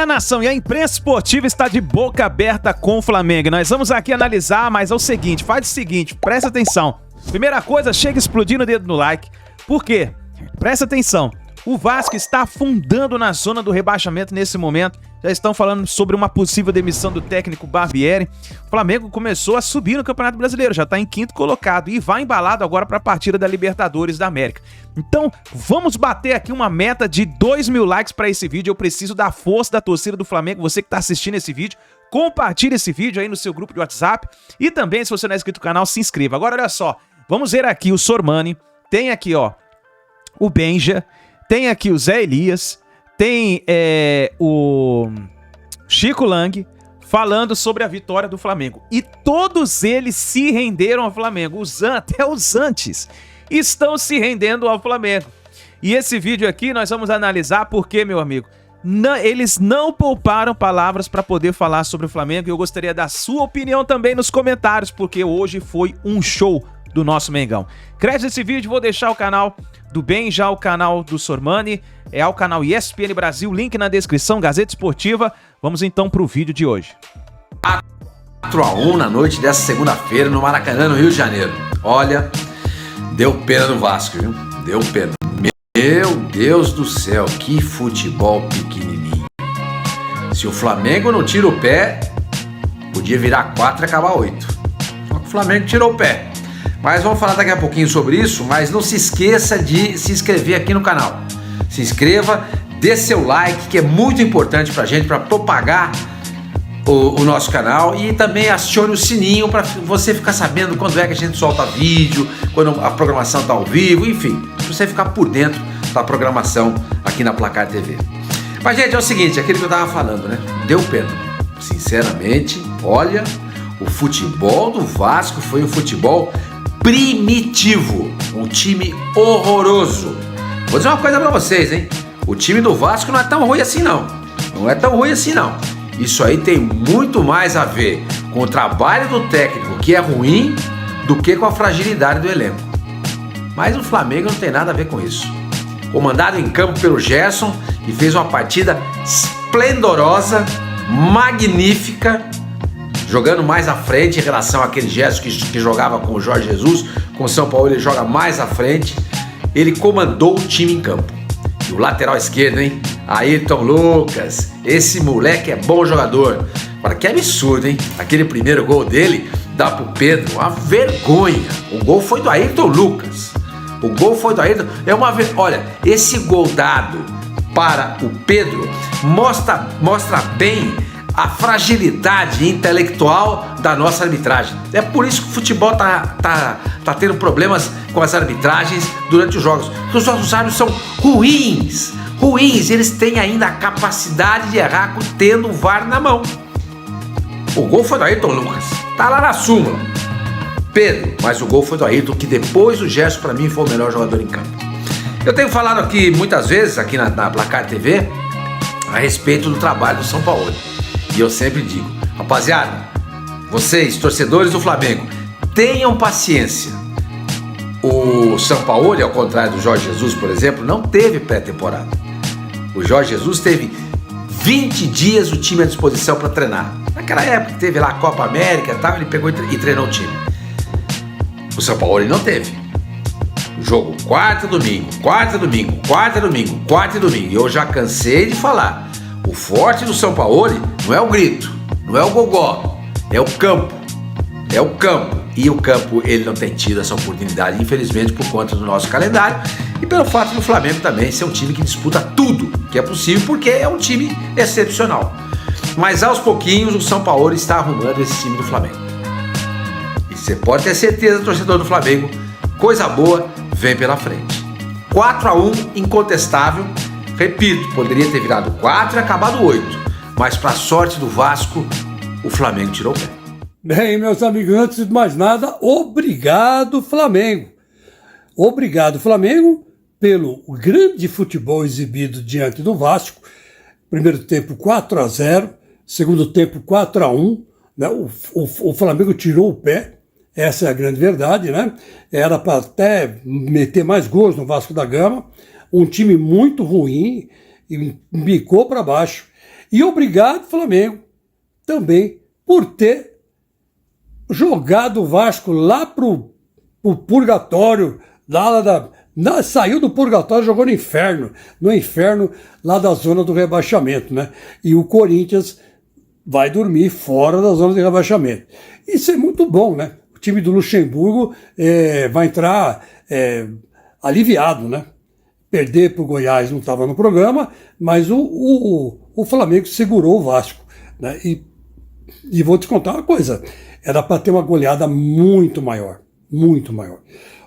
Nação, e a imprensa esportiva está de boca aberta com o Flamengo. Nós vamos aqui analisar, mas é o seguinte, faz o seguinte, presta atenção. Primeira coisa, chega explodindo o dedo no like. Por quê? Presta atenção. O Vasco está afundando na zona do rebaixamento nesse momento. Já estão falando sobre uma possível demissão do técnico Barbieri. O Flamengo começou a subir no Campeonato Brasileiro, já está em quinto colocado e vai embalado agora para a partida da Libertadores da América. Então, vamos bater aqui uma meta de 2.000 likes para esse vídeo. Eu preciso da força da torcida do Flamengo. Você que está assistindo esse vídeo, compartilhe esse vídeo aí no seu grupo de WhatsApp. E também, se você não é inscrito no canal, se inscreva. Agora, olha só, vamos ver aqui o Sormani. Tem aqui, ó, o Benja. Tem aqui o Zé Elias, tem o Chico Lang falando sobre a vitória do Flamengo. E todos eles se renderam ao Flamengo. Até os antes estão se rendendo ao Flamengo. E esse vídeo aqui nós vamos analisar porque, meu amigo, eles não pouparam palavras para poder falar sobre o Flamengo. E eu gostaria da sua opinião também nos comentários, porque hoje foi um show do nosso Mengão. Crédito esse vídeo, vou deixar o canal do Ben, já o canal do Sormani, o canal ESPN Brasil, link na descrição, Gazeta Esportiva. Vamos então pro vídeo de hoje. 4-1 na noite dessa segunda-feira no Maracanã, no Rio de Janeiro. Olha, deu pena no Vasco, viu? Deu pena. Meu Deus do céu, que futebol pequenininho. Se o Flamengo não tira o pé, podia virar 4 e acabar 8. Só que o Flamengo tirou o pé. Mas vamos falar daqui a pouquinho sobre isso, mas não se esqueça de se inscrever aqui no canal. Se inscreva, dê seu like, que é muito importante pra gente, para propagar o nosso canal, e também acione o sininho para você ficar sabendo quando é que a gente solta vídeo, quando a programação tá ao vivo, enfim, pra você ficar por dentro da programação aqui na Placar TV. Mas, gente, é o seguinte, aquilo que eu tava falando, né? Deu pena. Sinceramente, olha, o futebol do Vasco foi um futebol primitivo, um time horroroso. Vou dizer uma coisa pra vocês, hein? O time do Vasco não é tão ruim assim não. Não é tão ruim assim não. Isso aí tem muito mais a ver com o trabalho do técnico, que é ruim, do que com a fragilidade do elenco. Mas o Flamengo não tem nada a ver com isso. Comandado em campo pelo Gerson, que fez uma partida esplendorosa, magnífica, jogando mais à frente em relação àquele Gerson que jogava com o Jorge Jesus. Com o São Paulo ele joga mais à frente. Ele comandou o time em campo. E o lateral esquerdo, hein? Ayrton Lucas. Esse moleque é bom jogador. Agora, que absurdo, hein? Aquele primeiro gol dele dá pro Pedro uma vergonha. O gol foi do Ayrton Lucas. O gol foi do Ayrton. É uma vergonha. Olha, esse gol dado para o Pedro mostra bem a fragilidade intelectual da nossa arbitragem. É por isso que o futebol tá tendo problemas com as arbitragens durante os jogos. Porque os nossos árbitros são ruins. Eles têm ainda a capacidade de errar tendo o VAR na mão. O gol foi do Ayrton Lucas. Tá lá na súmula. Pedro, mas o gol foi do Ayrton, que depois do Gerson, para mim, foi o melhor jogador em campo. Eu tenho falado aqui muitas vezes, aqui na Placar TV, a respeito do trabalho do São Paulo. E eu sempre digo, rapaziada, vocês, torcedores do Flamengo, tenham paciência. O São Paulo, ao contrário do Jorge Jesus, por exemplo, não teve pré-temporada. O Jorge Jesus teve 20 dias o time à disposição para treinar. Naquela época que teve lá a Copa América e tal, ele pegou e treinou o time. O São Paulo ele não teve. Jogo quarta, domingo. E eu já cansei de falar. O forte do São Paulo não é o grito, não é o gogó, é o campo. É o campo. E o campo ele não tem tido essa oportunidade, infelizmente, por conta do nosso calendário e pelo fato do Flamengo também ser um time que disputa tudo que é possível, porque é um time excepcional. Mas aos pouquinhos o São Paulo está arrumando esse time do Flamengo. E você pode ter certeza, torcedor do Flamengo, coisa boa vem pela frente. 4-1 incontestável. Repito, poderia ter virado 4 e acabado 8. Mas para a sorte do Vasco, o Flamengo tirou o pé. Bem, meus amigos, antes de mais nada, obrigado Flamengo. Obrigado Flamengo pelo grande futebol exibido diante do Vasco. Primeiro tempo 4-0, segundo tempo 4-1. Né? O Flamengo tirou o pé, essa é a grande verdade, né? Era para até meter mais gols no Vasco da Gama. Um time muito ruim, bicou para baixo. E obrigado, Flamengo, também por ter jogado o Vasco lá pro purgatório, saiu do purgatório e jogou no inferno lá da zona do rebaixamento, né? E o Corinthians vai dormir fora da zona de rebaixamento. Isso é muito bom, né? O time do Luxemburgo vai entrar aliviado, né? Perder para o Goiás não estava no programa, mas o Flamengo segurou o Vasco, né? E vou te contar uma coisa, era para ter uma goleada muito maior, muito maior.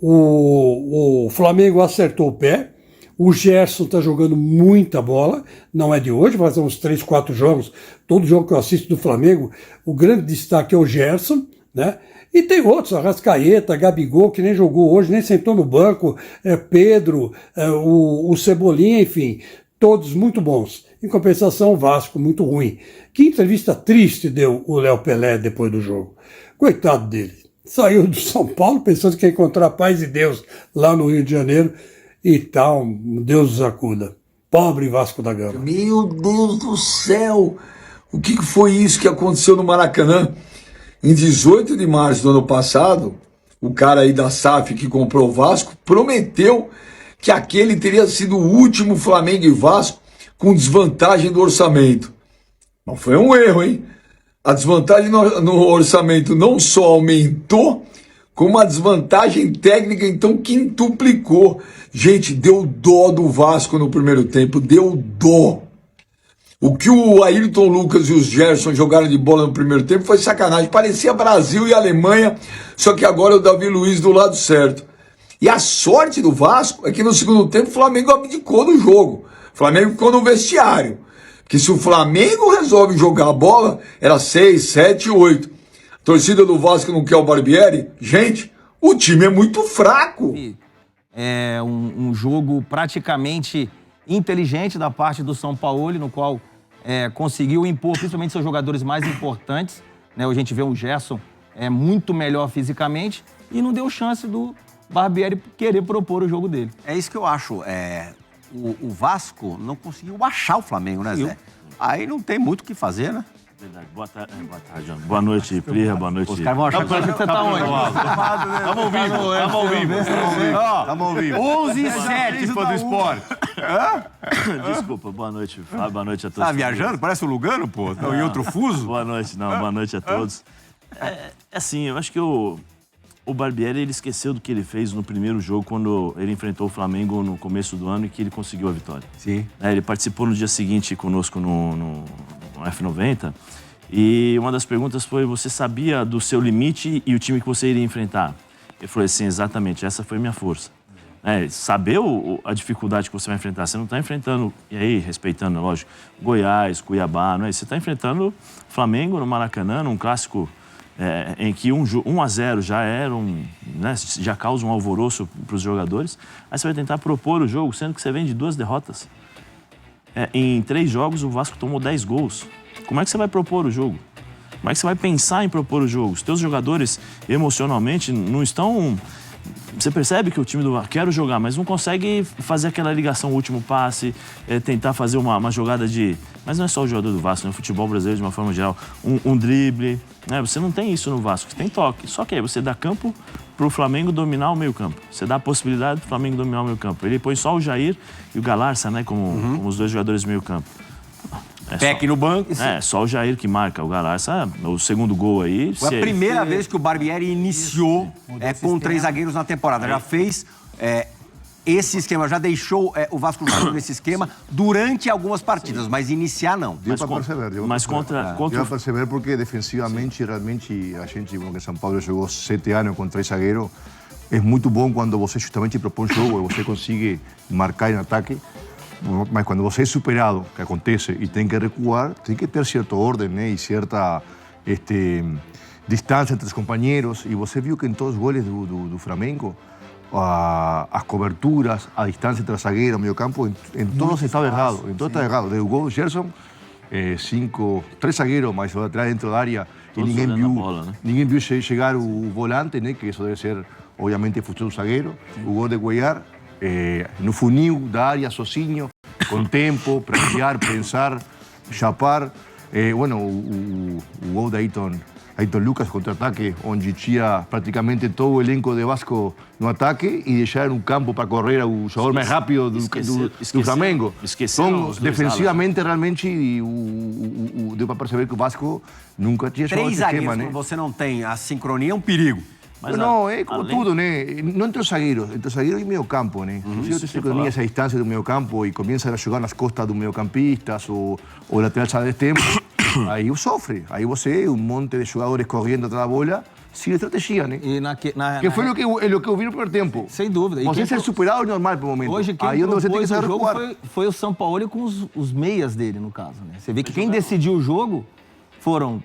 O Flamengo acertou o pé, o Gerson está jogando muita bola, não é de hoje, faz uns 3, 4 jogos, todo jogo que eu assisto do Flamengo, o grande destaque é o Gerson, né? E tem outros, Arrascaeta, Gabigol, que nem jogou hoje, nem sentou no banco, Pedro, o Cebolinha, enfim, todos muito bons. Em compensação, o Vasco muito ruim. Que entrevista triste deu o Léo Pelé depois do jogo. Coitado dele. Saiu do São Paulo pensando que ia encontrar paz e Deus lá no Rio de Janeiro e tal, Deus os acuda. Pobre Vasco da Gama. Meu Deus do céu! O que foi isso que aconteceu no Maracanã? Em 18 de março do ano passado, o cara aí da SAF que comprou o Vasco prometeu que aquele teria sido o último Flamengo e Vasco com desvantagem do orçamento. Mas foi um erro, hein? A desvantagem no orçamento não só aumentou, como a desvantagem técnica então quintuplicou. Gente, deu dó do Vasco no primeiro tempo, deu dó. O que o Ayrton Lucas e os Gerson jogaram de bola no primeiro tempo foi sacanagem. Parecia Brasil e Alemanha, só que agora o Davi Luiz do lado certo. E a sorte do Vasco é que no segundo tempo o Flamengo abdicou do jogo. O Flamengo ficou no vestiário. Porque se o Flamengo resolve jogar a bola, era 6, 7, 8. A torcida do Vasco não quer o Barbieri. Gente, o time é muito fraco. É um jogo praticamente inteligente da parte do São Paulo, no qual conseguiu impor principalmente seus jogadores mais importantes, né? A gente vê o Gerson muito melhor fisicamente e não deu chance do Barbieri querer propor o jogo dele. É isso que eu acho. O Vasco não conseguiu achar o Flamengo, né, Zé? Aí não tem muito o que fazer, né? Verdade. Boa tarde, João. Boa noite, Plirra. Boa noite. Os caras vão achar que Você tá onde? Estamos ao vivo. Estamos ao vivo. 11h07, Fã do esporte. Desculpa, boa noite, Fábio. Boa noite a todos. Tá viajando? Parece o Lugano, pô. Tá em outro fuso? Boa noite, boa noite a todos. Assim, eu acho que o Barbieri, ele esqueceu do que ele fez no primeiro jogo, quando ele enfrentou o Flamengo no começo do ano e que ele conseguiu a vitória. Sim. Ele participou no dia seguinte conosco no F90 e uma das perguntas foi: você sabia do seu limite e o time que você iria enfrentar? Ele falou assim: exatamente, essa foi minha força. Saber a dificuldade que você vai enfrentar. Você não está enfrentando, e aí, respeitando, lógico, Goiás, Cuiabá, não é? Você está enfrentando Flamengo no Maracanã, num clássico em que 1-0 já né, já causa um alvoroço para os jogadores. Aí você vai tentar propor o jogo, sendo que você vem de 2 derrotas. Em 3 jogos, o Vasco tomou 10 gols. Como é que você vai propor o jogo? Como é que você vai pensar em propor o jogo? Os teus jogadores, emocionalmente, não estão... Você percebe que o time do Vasco quer jogar, mas não consegue fazer aquela ligação, o último passe, tentar fazer uma jogada de... Mas não é só o jogador do Vasco, né? O futebol brasileiro, de uma forma geral, um drible. Né? Você não tem isso no Vasco, você tem toque. Só que aí você dá campo para o Flamengo dominar o meio-campo. Você dá a possibilidade do Flamengo dominar o meio-campo. Ele põe só o Jair e o Galarça, né, como os 2 jogadores do meio-campo. Peck no banco. Só o Jair que marca. O Galarça, o segundo gol aí... Foi a primeira vez que o Barbieri iniciou com 3 zagueiros na temporada. Já fez esse esquema, já deixou o Vasco jogando nesse esquema durante algumas partidas, mas iniciar não. Deu para perceber. Deu para perceber porque defensivamente, realmente, a gente, que São Paulo jogou 7 anos com 3 zagueiros, é muito bom quando você justamente propõe jogo, você consegue marcar em ataque. Mas quando você é superado, que acontece, e tem que recuar, tem que ter certa ordem, né? E certa distância entre os companheiros. E você viu que em todos os goles do Flamengo, as coberturas, a distância entre o zagueiro e o meio campo, em todos estava errado. Em todos estava errado. O gol do Gerson, 3 zagueiros, mais o atrás dentro da área, e ninguém viu chegar o volante, né? Que isso deve ser, obviamente, função do zagueiro. O gol de Cuellar, no funil da área, sozinho, com tempo, para criar, pensar. chapar. Bueno, o gol de Ayrton Lucas contra-ataque, onde tinha praticamente todo o elenco de Vasco no ataque e deixar um campo para correr o jogador mais rápido do Flamengo. Então, defensivamente, realmente, deu para perceber que o Vasco nunca tinha jogado Três esse esquema, zagueiros, né? quando você não tem a sincronia, é um perigo. Mas Não, é como tudo, né? Não entre os zagueiros e meio campo, né? Se você sincronia essa distância do meio campo e começa a jogar nas costas dos meio-campistas ou lateral sai de tempo, aí sofre. Aí você, um monte de jogadores correndo atrás da bola, sem estratégia, né? E Que foi o que eu vi no primeiro tempo. Sem dúvida. E Você quem ser superado é normal pelo momento. Hoje quem aí onde você tem que propôs saber o jogo recuar. foi o São Paulo com os meias dele, no caso. Né? Você vê que quem decidiu o jogo foram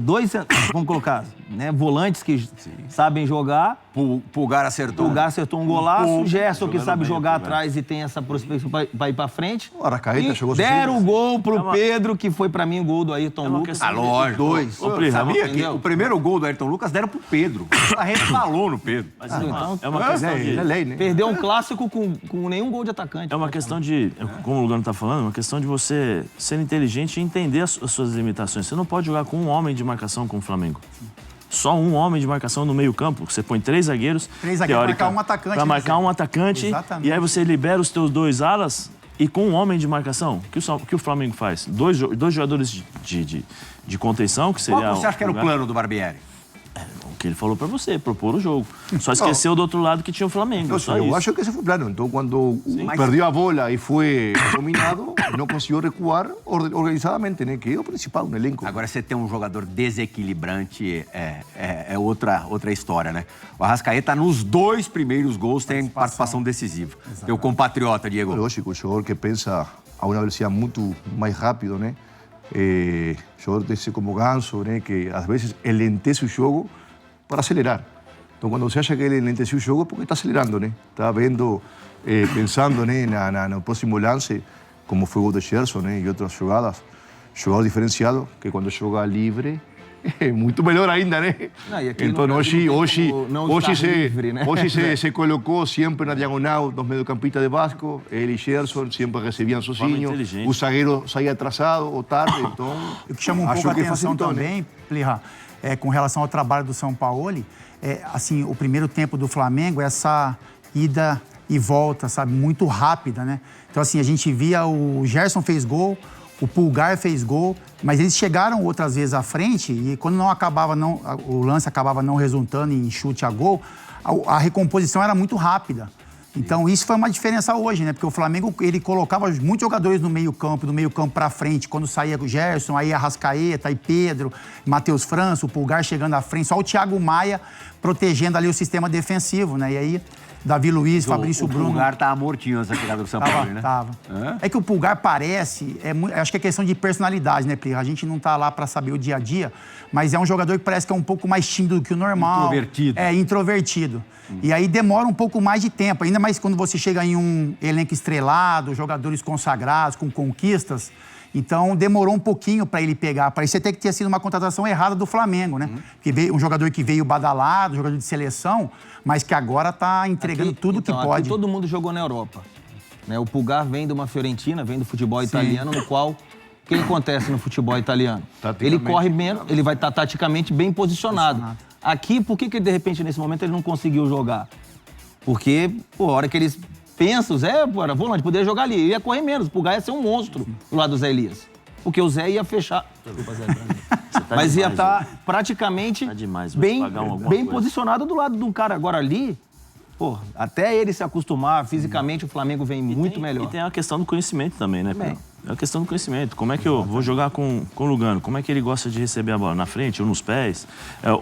dois, vamos colocar, né, volantes que sabem jogar. Pulgar acertou. Pulgar acertou um golaço. O Gerson, que jogando sabe bem, jogar Pulgar. atrás e tem essa prospecção para ir para frente. O Arrascaeta E jogou deram o sozinho. gol pro Pedro, que foi para mim o gol do Ayrton Lucas. Ah, lógico. Dois. Ô, Plirra, Sabia que entendeu? o primeiro gol do Ayrton Lucas deram pro Pedro. A gente falou no Pedro. Mas então, é uma questão É lei, né? Perdeu um clássico com nenhum gol de atacante. É uma questão de, como o Lugano está falando, uma questão de você ser inteligente e entender as suas limitações. Você não pode jogar com um homem de marcação com o Flamengo. Só um homem de marcação no meio campo. Você põe três zagueiros. Três zagueiros pra marcar um atacante, Para né, marcar Zé? um atacante. Exatamente. E aí você libera os teus dois alas e com um homem de marcação. O que o Flamengo faz? Dois jogadores de contenção, que seria... Qual você acha que era o Pulgar. plano do Barbieri? O que ele falou para você, propor o jogo. Só esqueceu do outro lado que tinha o Flamengo. Não, Só eu isso. acho que esse foi o plano. Então, quando perdeu a bola e foi dominado, não conseguiu recuar organizadamente, né? Que é o principal no elenco. Agora, você tem um jogador desequilibrante, é outra história, né? O Arrascaeta, nos dois primeiros gols, tem participação decisiva. Teu compatriota, Diego. Lógico, o jogador que pensa a uma velocidade muito mais rápido, né? Jogador desse como Ganso, né? Que às vezes elentece o jogo para acelerar. Então, quando você acha que ele elenteceu o jogo, é porque está acelerando, né? Está vendo, pensando, né? No próximo lance, como foi o gol de Gerson, né? E outras jogadas. Jogador diferenciado, que quando joga livre, é muito melhor ainda, né? Não, e aqui então, no Brasil hoje, não tem como não hoje, estar se, livre, né? hoje se colocou sempre na diagonal dos mediocampistas de Vasco. Ele e Gerson sempre recebiam sozinho. inteligente. O zagueiro saía atrasado ou tarde, então... O que chama um acho pouco a que atenção facilitou, né? também, Plirra, com relação ao trabalho do São Paulo, assim, o primeiro tempo do Flamengo, essa ida e volta, sabe, muito rápida, né? Então, assim, a gente via o Gerson fez gol, o Pulgar fez gol, mas eles chegaram outras vezes à frente e quando o lance acabava não resultando em chute a gol, a recomposição era muito rápida. Então, isso foi uma diferença hoje, né? Porque o Flamengo, ele colocava muitos jogadores no meio-campo, do meio-campo para frente. Quando saía o Gerson, aí Arrascaeta, aí Pedro, Matheus França, o Pulgar chegando à frente. Só o Thiago Maia protegendo ali o sistema defensivo, né? E aí, Davi Luiz, Fabrício Bruno... O Pulgar tá mortinho nessa chegada do São Paulo, né? Tava. É que o Pulgar parece... acho que é questão de personalidade, né, Plirra? A gente não tá lá para saber o dia a dia, mas é um jogador que parece que é um pouco mais tímido do que o normal. Introvertido. Introvertido. E aí demora um pouco mais de tempo, ainda mais quando você chega em um elenco estrelado, jogadores consagrados, com conquistas. Então, demorou um pouquinho para ele pegar. Parecia até que tinha sido uma contratação errada do Flamengo, né? Que veio, um jogador que veio badalado, jogador de seleção, mas que agora está entregando tudo que pode. Aqui todo mundo jogou na Europa. Né? O Pulgar vem de uma Fiorentina, vem do futebol italiano, no qual... O que acontece no futebol italiano? Ele corre menos, ele vai estar taticamente bem posicionado. Aqui, por que de repente, nesse momento, ele não conseguiu jogar? Porque, a hora que eles pensam, o Zé, era volante, poderia jogar ali, ele ia correr menos, o Pulgar ia ser um monstro do lado do Zé Elias. Porque o Zé ia fechar... Desculpa, Zé. Mas ia estar praticamente bem posicionado do lado de um cara. Agora ali, até ele se acostumar, fisicamente o Flamengo vem muito melhor. E tem a questão do conhecimento também, né, Pedro? É a questão do conhecimento. Como é que eu vou jogar com o Lugano? Como é que ele gosta de receber a bola? Na frente ou nos pés?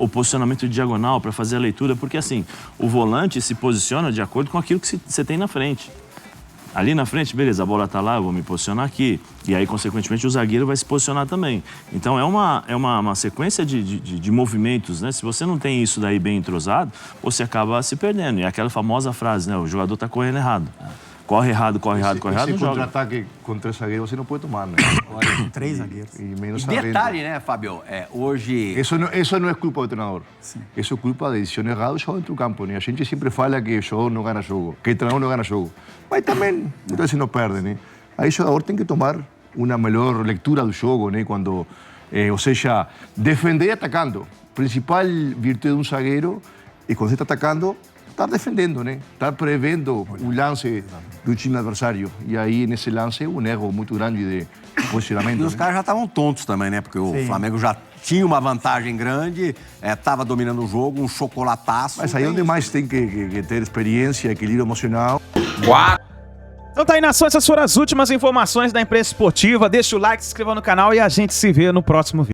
O posicionamento de diagonal para fazer a leitura? Porque, assim, o volante se posiciona de acordo com aquilo que você tem na frente. Ali na frente, beleza, a bola tá lá, eu vou me posicionar aqui. E aí, consequentemente, o zagueiro vai se posicionar também. Então, é uma sequência de movimentos, né? Se você não tem isso daí bem entrosado, você acaba se perdendo. E é aquela famosa frase, né? O jogador tá correndo errado. Corre errado, não joga. Contra-ataque com 3 zagueiros você não pode tomar, né? Com 3 zagueiros. E menos E detalhe, né, Fábio? Hoje... Isso não é culpa do treinador. Sim. Isso é culpa da decisão errada do jogador dentro do campo, né? A gente sempre fala que o jogador não ganha jogo, que o treinador não ganha jogo. Mas também, muitas vezes não perde, né? Aí o jogador tem que tomar uma melhor leitura do jogo, né? Quando, ou seja, defender atacando. Principal virtude de um zagueiro é quando você está atacando, estar defendendo, né? Estar prevendo o lance do time adversário. E aí, nesse lance, um erro muito grande de posicionamento. E os caras já estavam tontos também, né? Porque o Flamengo já tinha uma vantagem grande, estava dominando o jogo, um chocolataço. Mas aí é onde mais tem que ter experiência, equilíbrio emocional. Então tá aí, nação, essas foram as últimas informações da imprensa esportiva. Deixa o like, se inscreva no canal e a gente se vê no próximo vídeo.